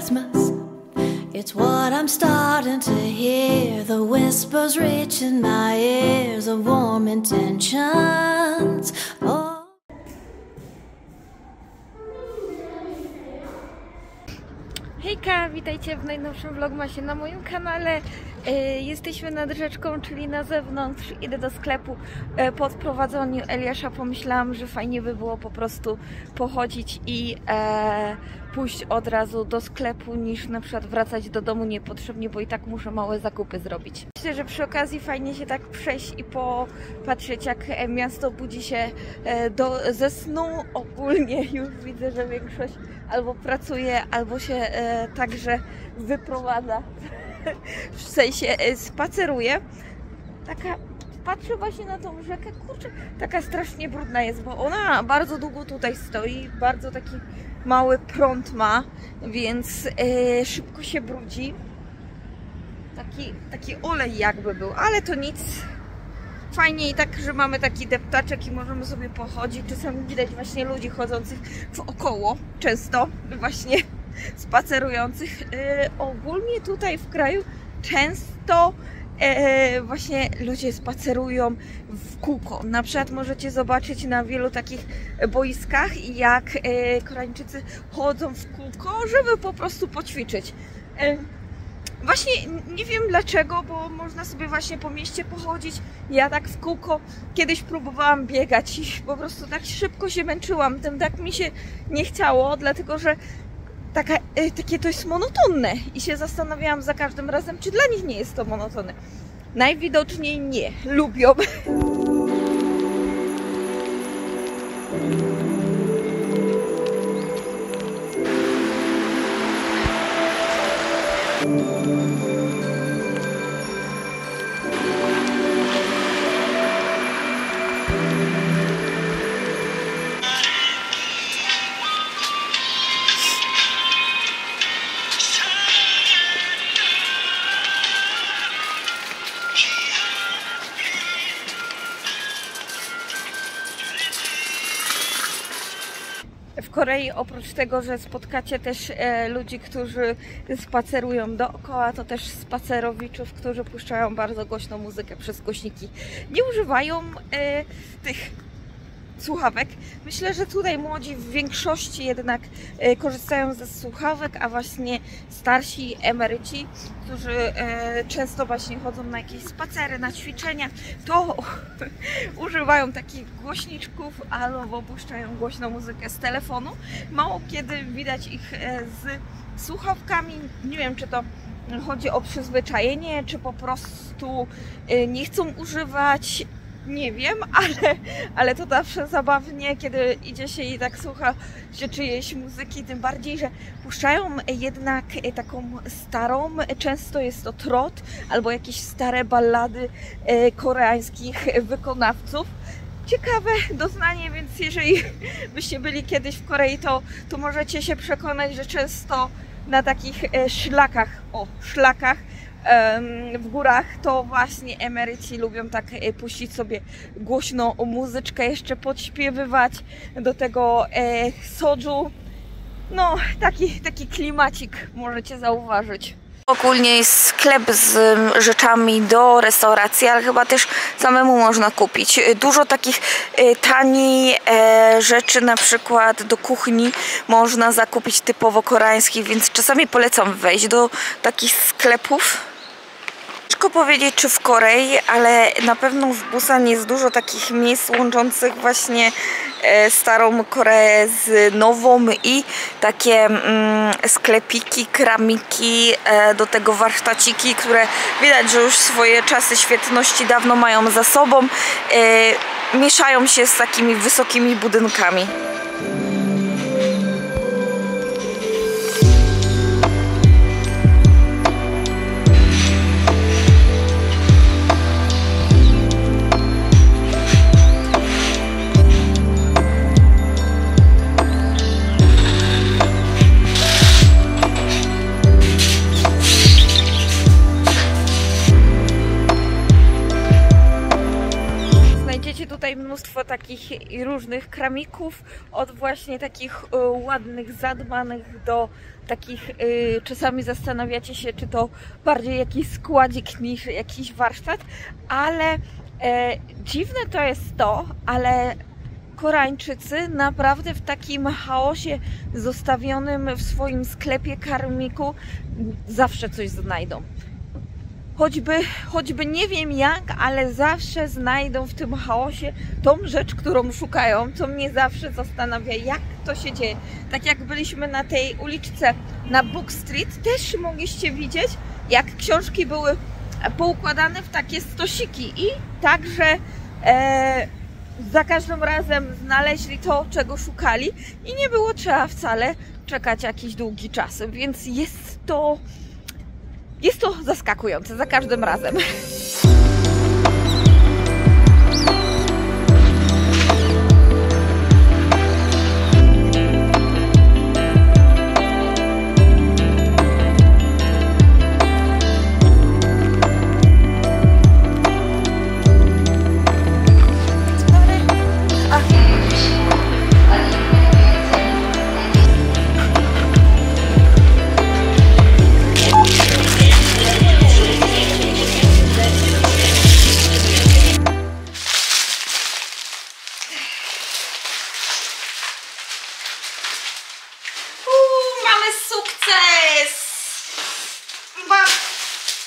Christmas. It's what I'm starting to hear, the whispers reaching my ears of warm intentions. Oh. Hejka, witajcie w najnowszym vlogmasie na moim kanale. Jesteśmy nad rzeczką, czyli na zewnątrz. Idę do sklepu. Po odprowadzeniu Eliasza pomyślałam, że fajnie by było po prostu pochodzić i pójść od razu do sklepu, niż na przykład wracać do domu niepotrzebnie, bo i tak muszę małe zakupy zrobić. Myślę, że przy okazji fajnie się tak przejść i popatrzeć, jak miasto budzi się ze snu. Ogólnie już widzę, że większość albo pracuje, albo się także wyprowadza, w sensie spaceruje. Patrzę właśnie na tą rzekę, kurczę, taka strasznie brudna jest, bo ona bardzo długo tutaj stoi, bardzo taki mały prąd ma, więc szybko się brudzi. Taki olej jakby był, ale to nic. Fajnie i tak, że mamy taki deptaczek i możemy sobie pochodzić. Czasami widać właśnie ludzi chodzących wokoło, często właśnie spacerujących. Ogólnie tutaj w kraju często właśnie ludzie spacerują w kółko. Na przykład możecie zobaczyć na wielu takich boiskach, jak Koreańczycy chodzą w kółko, żeby po prostu poćwiczyć. Właśnie nie wiem dlaczego, bo można sobie właśnie po mieście pochodzić. Ja tak w kółko kiedyś próbowałam biegać i po prostu tak szybko się męczyłam. Tym tak mi się nie chciało, dlatego że takie to jest monotonne. I się zastanawiałam za każdym razem, czy dla nich nie jest to monotonne. Najwidoczniej nie. Lubią. W Korei oprócz tego, że spotkacie też ludzi, którzy spacerują dookoła, to też spacerowiczów, którzy puszczają bardzo głośną muzykę przez głośniki. Nie używają tych słuchawek. Myślę, że tutaj młodzi w większości jednak korzystają ze słuchawek, a właśnie starsi emeryci, którzy często właśnie chodzą na jakieś spacery, na ćwiczenia, to używają takich głośniczków albo puszczają głośną muzykę z telefonu. Mało kiedy widać ich z słuchawkami. Nie wiem, czy to chodzi o przyzwyczajenie, czy po prostu nie chcą używać. Nie wiem, ale to zawsze zabawnie, kiedy idzie się i tak słucha się czyjejś muzyki, tym bardziej, że puszczają jednak taką starą, często jest to trot albo jakieś stare ballady koreańskich wykonawców. Ciekawe doznanie, więc jeżeli byście byli kiedyś w Korei, to możecie się przekonać, że często na takich szlakach w górach to właśnie emeryci lubią tak puścić sobie głośną muzyczkę, jeszcze podśpiewywać do tego soju. No, taki klimacik możecie zauważyć. Ogólnie jest sklep z rzeczami do restauracji, ale chyba też samemu można kupić. Dużo takich taniej rzeczy, na przykład do kuchni można zakupić typowo koreańskich, więc czasami polecam wejść do takich sklepów. Ciężko powiedzieć, czy w Korei, ale na pewno w Busan jest dużo takich miejsc łączących właśnie starą Koreę z nową i takie sklepiki, keramiki, do tego warsztaciki, które widać, że już swoje czasy świetności dawno mają za sobą, mieszają się z takimi wysokimi budynkami. Tutaj mnóstwo takich i różnych kramików, od właśnie takich ładnych, zadbanych do takich, czasami zastanawiacie się, czy to bardziej jakiś składzik niż jakiś warsztat, ale dziwne to jest to, ale Koreańczycy naprawdę w takim chaosie zostawionym w swoim sklepie karmiku zawsze coś znajdą. Choćby nie wiem jak, ale zawsze znajdą w tym chaosie tą rzecz, którą szukają, co mnie zawsze zastanawia, jak to się dzieje. Tak jak byliśmy na tej uliczce na Book Street, też mogliście widzieć, jak książki były poukładane w takie stosiki i także za każdym razem znaleźli to, czego szukali i nie było trzeba wcale czekać jakiś długi czas, więc jest to zaskakujące za każdym razem.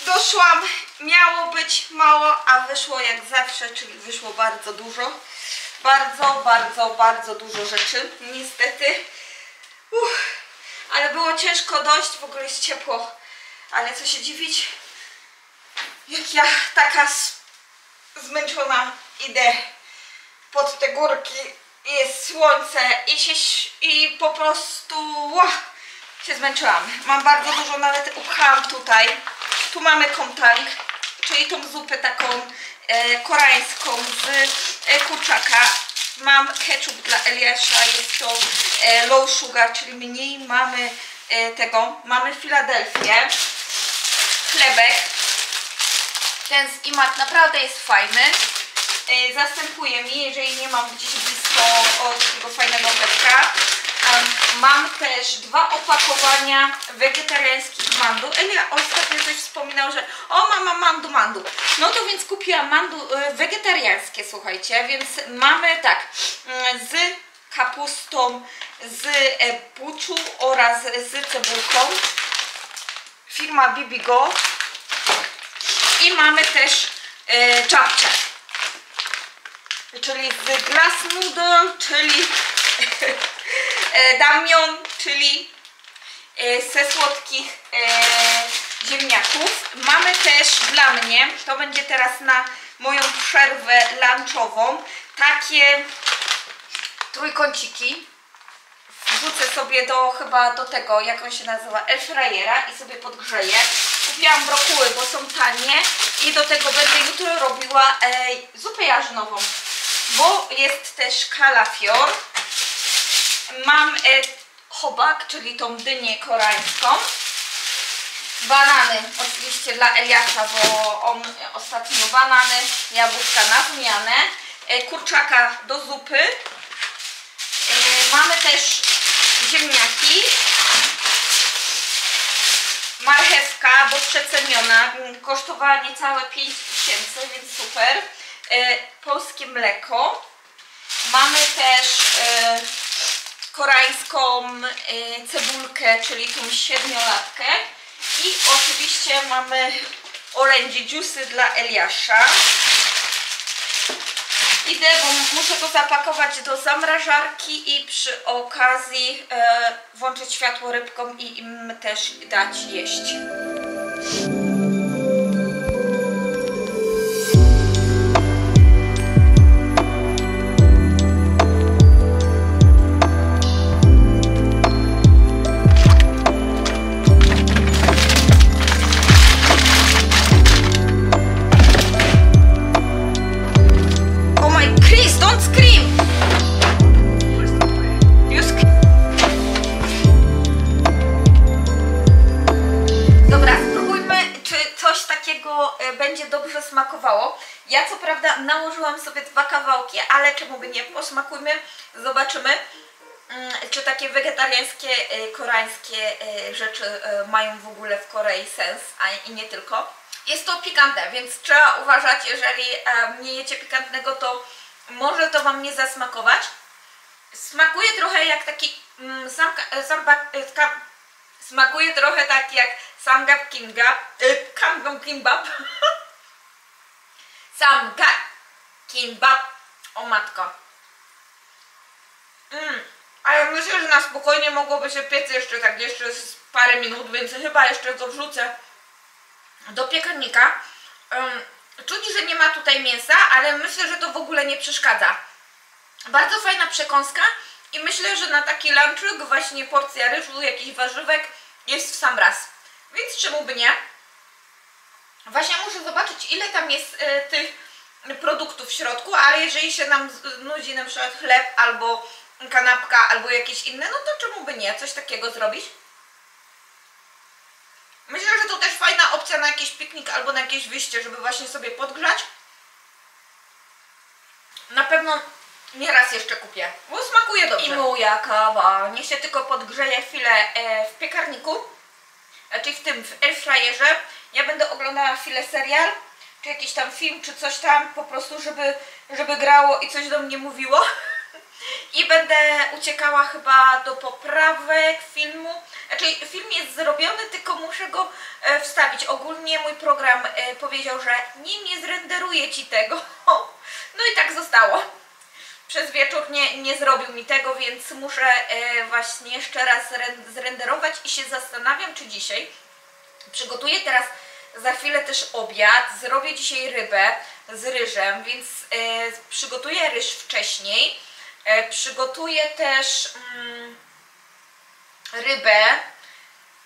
Doszłam, miało być mało, a wyszło jak zawsze, czyli wyszło bardzo dużo. Bardzo dużo rzeczy, niestety. Ale było ciężko dojść, w ogóle jest ciepło. Ale co się dziwić, jak ja taka zmęczona idę pod te górki, jest słońce i po prostu się zmęczyłam. Mam bardzo dużo, nawet upchałam tutaj. Tu mamy komtang, czyli tą zupę taką koreańską z kurczaka. Mam ketchup dla Eliasza, jest to low sugar, czyli mniej mamy tego. Mamy Filadelfię, chlebek. Ten z Imat naprawdę jest fajny. Zastępuje mi, jeżeli nie mam gdzieś blisko takiego fajnego chlebka. Mam też 2 opakowania wegetariańskich mandu. Elia ostatnio coś wspominał, że mama mandu. No to więc kupiłam mandu wegetariańskie, słuchajcie, więc mamy tak, z kapustą, z buczu oraz z cebulką. Firma Bibigo. I mamy też japchae, czyli z glass noodle, czyli damion, czyli ze słodkich ziemniaków. Mamy też dla mnie, to będzie teraz na moją przerwę lunchową, takie trójkąciki. Wrzucę sobie chyba do tego, jak on się nazywa, airfryera i sobie podgrzeję. Kupiłam brokuły, bo są tanie i do tego będę jutro robiła zupę jarzynową, bo jest też kalafior. Mam chobak, czyli tą dynię koreańską. Banany oczywiście dla Eliasza, bo on ostatnio banany, jabłuszka na zmianę. Kurczaka do zupy. Mamy też ziemniaki. Marchewka, bo przeceniona. Kosztowała niecałe 5000, więc super. Polskie mleko. Mamy też koreańską cebulkę, czyli tą 7-latkę. I oczywiście mamy orange juice dla Eliasza. Idę, bo muszę to zapakować do zamrażarki i przy okazji włączyć światło rybkom i im też dać jeść. Dobra, Ja co prawda nałożyłam sobie 2 kawałki, ale czemu by nie, posmakujmy, zobaczymy, czy takie wegetariańskie, koreańskie rzeczy mają w ogóle w Korei sens, a i nie tylko. Jest to pikantne, więc trzeba uważać, jeżeli nie jecie pikantnego, to może to Wam nie zasmakować. Smakuje trochę jak taki smakuje trochę tak jak samgap kimbap. Samgap kimbap. O matko. Ale myślę, że na spokojnie mogłoby się piec jeszcze z parę minut, więc chyba jeszcze to wrzucę do piekarnika. Czuć, że nie ma tutaj mięsa, ale myślę, że to w ogóle nie przeszkadza. Bardzo fajna przekąska i myślę, że na taki lunchik właśnie porcja ryżu, jakichś warzywek jest w sam raz. Więc czemu by nie? Właśnie muszę zobaczyć, ile tam jest tych produktów w środku, ale jeżeli się nam nudzi na przykład chleb albo kanapka albo jakieś inne, no to czemu by nie? Coś takiego zrobić? Myślę, że to też fajna opcja na jakiś piknik albo na jakieś wyjście, żeby właśnie sobie podgrzać. Na pewno nieraz jeszcze kupię, bo smakuje dobrze. I moja kawa, niech się tylko podgrzeje chwilę w piekarniku, czyli w airfryerze. Ja będę oglądała chwilę serial, czy jakiś tam film, czy coś tam, po prostu żeby grało i coś do mnie mówiło. I będę uciekała chyba do poprawek filmu. Znaczy film jest zrobiony, tylko muszę go wstawić. Ogólnie mój program powiedział, że nie zrenderuje Ci tego. No i tak zostało. Przez wieczór nie zrobił mi tego, więc muszę właśnie jeszcze raz zrenderować i się zastanawiam, czy dzisiaj przygotuję teraz za chwilę też obiad. Zrobię dzisiaj rybę z ryżem, więc przygotuję ryż wcześniej. Przygotuję też rybę,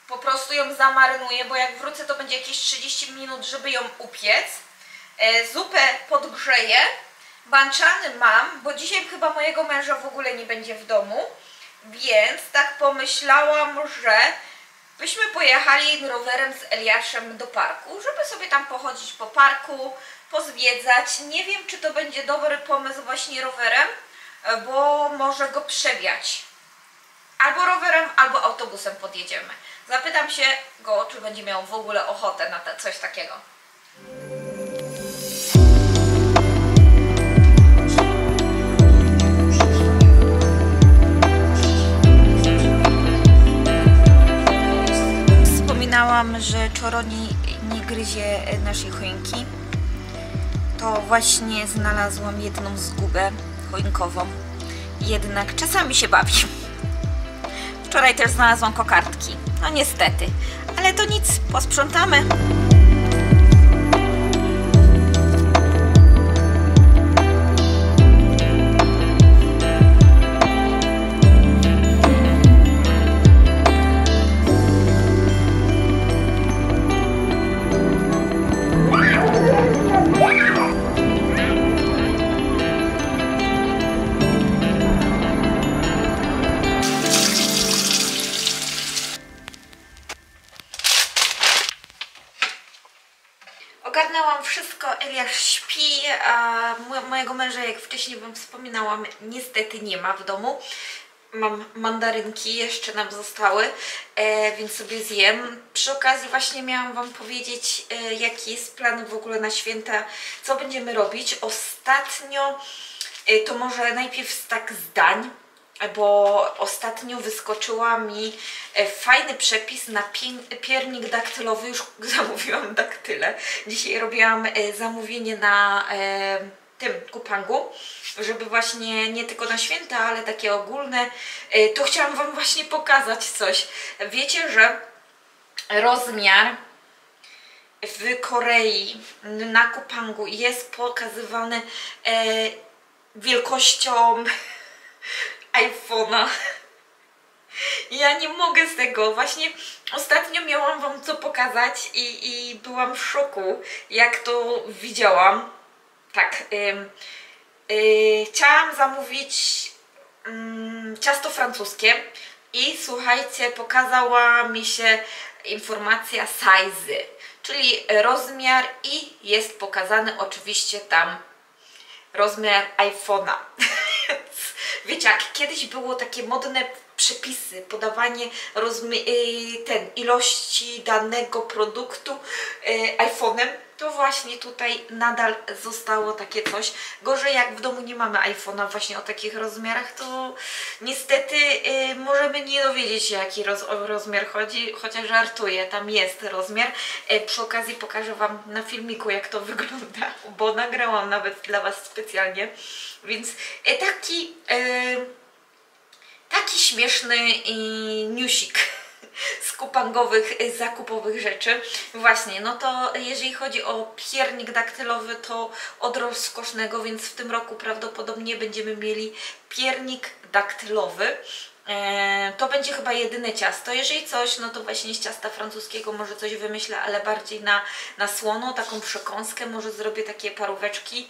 po prostu ją zamarynuję, bo jak wrócę, to będzie jakieś 30 minut, żeby ją upiec. Zupę podgrzeję, banczany mam, bo dzisiaj chyba mojego męża w ogóle nie będzie w domu, więc tak pomyślałam, że byśmy pojechali rowerem z Eliaszem do parku, żeby sobie tam pochodzić po parku, pozwiedzać. Nie wiem, czy to będzie dobry pomysł właśnie rowerem, bo może go przewiać. Albo rowerem, albo autobusem podjedziemy. Zapytam się go, czy będzie miał w ogóle ochotę na coś takiego. Wspominałam, że czoroni nie gryzie naszej choinki. To właśnie znalazłam jedną zgubę choinkową. Jednak czasami się bawi. Wczoraj też znalazłam kokardki. No niestety. Ale to nic, posprzątamy. Ogarnęłam wszystko, Eliasz śpi, a mojego męża, jak wcześniej Wam wspominałam, niestety nie ma w domu. Mam mandarynki, jeszcze nam zostały, więc sobie zjem. Przy okazji właśnie miałam Wam powiedzieć, jaki jest plan w ogóle na święta, co będziemy robić. Ostatnio, to może najpierw tak zdań, bo ostatnio wyskoczyła mi fajny przepis na piernik daktylowy. Już zamówiłam daktyle. Dzisiaj robiłam zamówienie na tym Kupangu, żeby właśnie nie tylko na święta, ale takie ogólne. To chciałam Wam właśnie pokazać coś. Wiecie, że rozmiar w Korei na Kupangu jest pokazywany wielkością iPhone'a. Ja nie mogę z tego. Właśnie ostatnio miałam Wam co pokazać i byłam w szoku, jak to widziałam. Tak, chciałam zamówić ciasto francuskie i słuchajcie, pokazała mi się informacja size, czyli rozmiar i jest pokazany oczywiście tam rozmiar iPhone'a. Wiecie, jak kiedyś było takie modne przepisy, podawanie ilości danego produktu iPhone'em, to właśnie tutaj nadal zostało takie coś. Gorzej jak w domu nie mamy iPhone'a właśnie o takich rozmiarach, to niestety możemy nie dowiedzieć się, jaki rozmiar chodzi, chociaż żartuję, tam jest rozmiar. Przy okazji pokażę Wam na filmiku, jak to wygląda, bo nagrałam nawet dla Was specjalnie. Więc taki śmieszny newsik z kupangowych, zakupowych rzeczy. Właśnie, no to jeżeli chodzi o piernik daktylowy, to od rozkosznego, więc w tym roku prawdopodobnie będziemy mieli piernik daktylowy. To będzie chyba jedyne ciasto. Jeżeli coś, no to właśnie z ciasta francuskiego może coś wymyślę, ale bardziej na słono, taką przekąskę, może zrobię takie paróweczki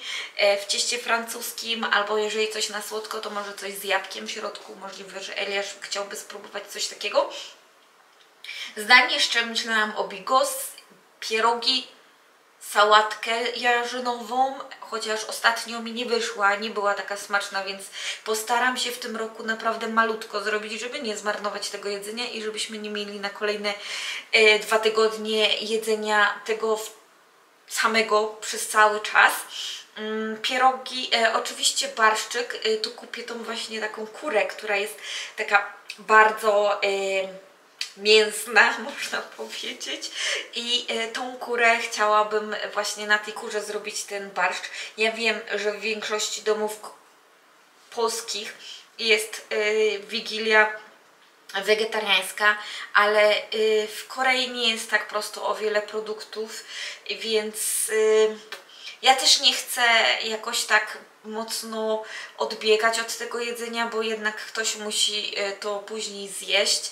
w cieście francuskim, albo jeżeli coś na słodko, to może coś z jabłkiem w środku. Możliwe, że Eliasz chciałby spróbować coś takiego. Zdanie jeszcze myślałam o bigos, pierogi, sałatkę jarzynową, chociaż ostatnio mi nie wyszła, nie była taka smaczna, więc postaram się w tym roku naprawdę malutko zrobić, żeby nie zmarnować tego jedzenia i żebyśmy nie mieli na kolejne 2 tygodnie jedzenia tego samego przez cały czas. Pierogi, oczywiście barszczyk, tu kupię tą właśnie taką kurę, która jest taka bardzo mięsna, można powiedzieć, i tą kurę chciałabym właśnie na tej kurze zrobić ten barszcz. Ja wiem, że w większości domów polskich jest wigilia wegetariańska, ale w Korei nie jest tak prosto o wiele produktów, więc ja też nie chcę jakoś tak mocno odbiegać od tego jedzenia, bo jednak ktoś musi to później zjeść.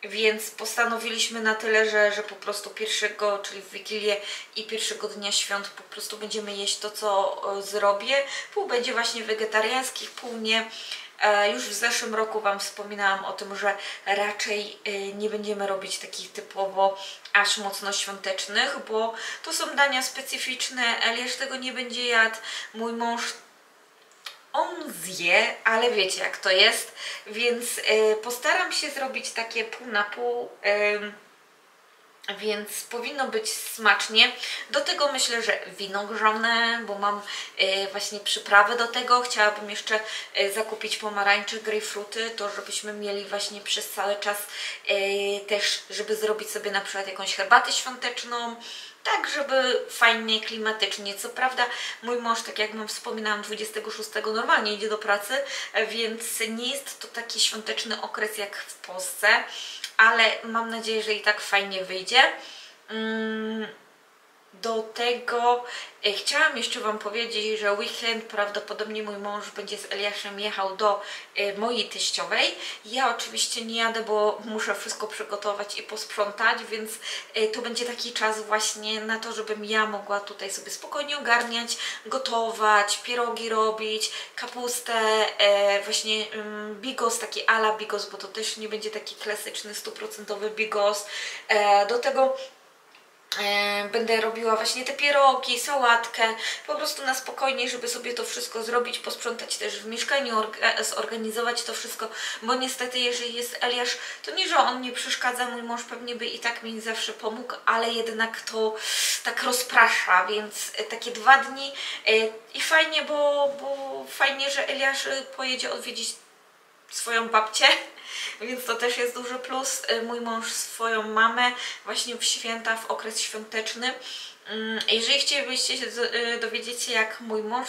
Więc postanowiliśmy na tyle, że po prostu pierwszego, czyli w Wigilię i pierwszego dnia świąt po prostu będziemy jeść to, co zrobię. Pół będzie właśnie wegetariańskich, pół nie. Już w zeszłym roku Wam wspominałam o tym, że raczej nie będziemy robić takich typowo aż mocno świątecznych, bo to są dania specyficzne, Eliasz tego nie będzie jadł, mój mąż on zje, ale wiecie jak to jest, więc postaram się zrobić takie pół na pół, więc powinno być smacznie. Do tego myślę, że wino grzane, bo mam właśnie przyprawy do tego. Chciałabym jeszcze zakupić pomarańcze, grejpfruty, to żebyśmy mieli właśnie przez cały czas też, żeby zrobić sobie na przykład jakąś herbatę świąteczną, tak żeby fajnie, klimatycznie. Co prawda mój mąż, tak jak Wam wspominałam, 26 normalnie idzie do pracy, więc nie jest to taki świąteczny okres jak w Polsce, ale mam nadzieję, że i tak fajnie wyjdzie. Do tego chciałam jeszcze Wam powiedzieć, że weekend prawdopodobnie mój mąż będzie z Eliaszem jechał do mojej teściowej. Ja oczywiście nie jadę, bo muszę wszystko przygotować i posprzątać, więc to będzie taki czas właśnie na to, żebym ja mogła tutaj sobie spokojnie ogarniać, gotować, pierogi robić, kapustę, właśnie bigos, taki ala bigos, bo to też nie będzie taki klasyczny, 100% bigos. Do tego będę robiła właśnie te pierogi, sałatkę, po prostu na spokojnie, żeby sobie to wszystko zrobić, posprzątać też w mieszkaniu, zorganizować to wszystko, bo niestety jeżeli jest Eliasz, to nie, że on nie przeszkadza, mój mąż pewnie by i tak mi zawsze pomógł, ale jednak to tak rozprasza, więc takie 2 dni i fajnie, bo fajnie, że Eliasz pojedzie odwiedzić swoją babcię, więc to też jest duży plus. Mój mąż swoją mamę właśnie w święta, w okres świąteczny. Jeżeli chcielibyście się dowiedzieć się, jak mój mąż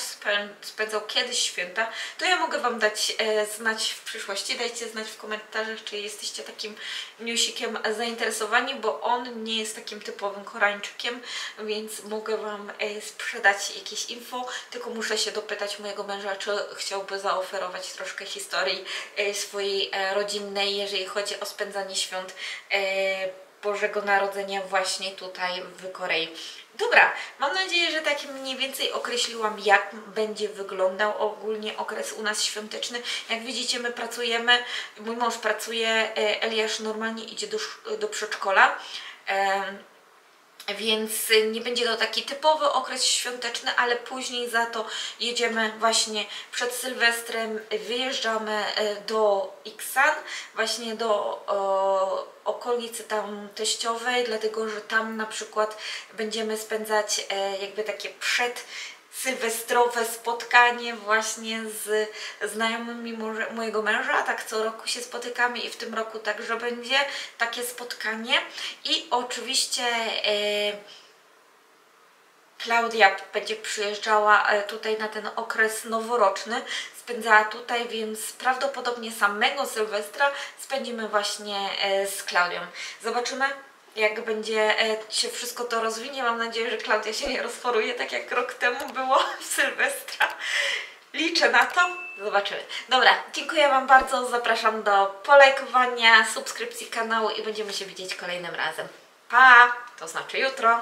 spędzał kiedyś święta, to ja mogę Wam dać znać w przyszłości. Dajcie znać w komentarzach, czy jesteście takim newsikiem zainteresowani, bo on nie jest takim typowym Koreańczykiem, więc mogę Wam sprzedać jakieś info, tylko muszę się dopytać mojego męża, czy chciałby zaoferować troszkę historii swojej rodzinnej, jeżeli chodzi o spędzanie świąt Bożego Narodzenia właśnie tutaj w Korei. Dobra, mam nadzieję, że tak mniej więcej określiłam, jak będzie wyglądał ogólnie okres u nas świąteczny. Jak widzicie, my pracujemy, mój mąż pracuje, Eliasz normalnie idzie do przedszkola. Więc nie będzie to taki typowy okres świąteczny, ale później za to jedziemy właśnie przed Sylwestrem, wyjeżdżamy do Iksan, właśnie do okolicy tam teściowej, dlatego że tam na przykład będziemy spędzać jakby takie przedsylwestrowe spotkanie właśnie z znajomymi mojego męża. Tak co roku się spotykamy i w tym roku także będzie takie spotkanie. I oczywiście Klaudia będzie przyjeżdżała tutaj na ten okres noworoczny, spędzała tutaj, więc prawdopodobnie samego Sylwestra spędzimy właśnie z Klaudią. Zobaczymy, jak będzie się wszystko to rozwinie. Mam nadzieję, że Klaudia się nie rozchoruje, tak jak rok temu było w Sylwestra. Liczę na to. Zobaczymy. Dobra, dziękuję Wam bardzo. Zapraszam do polajkowania, subskrypcji kanału i będziemy się widzieć kolejnym razem. Pa! To znaczy jutro.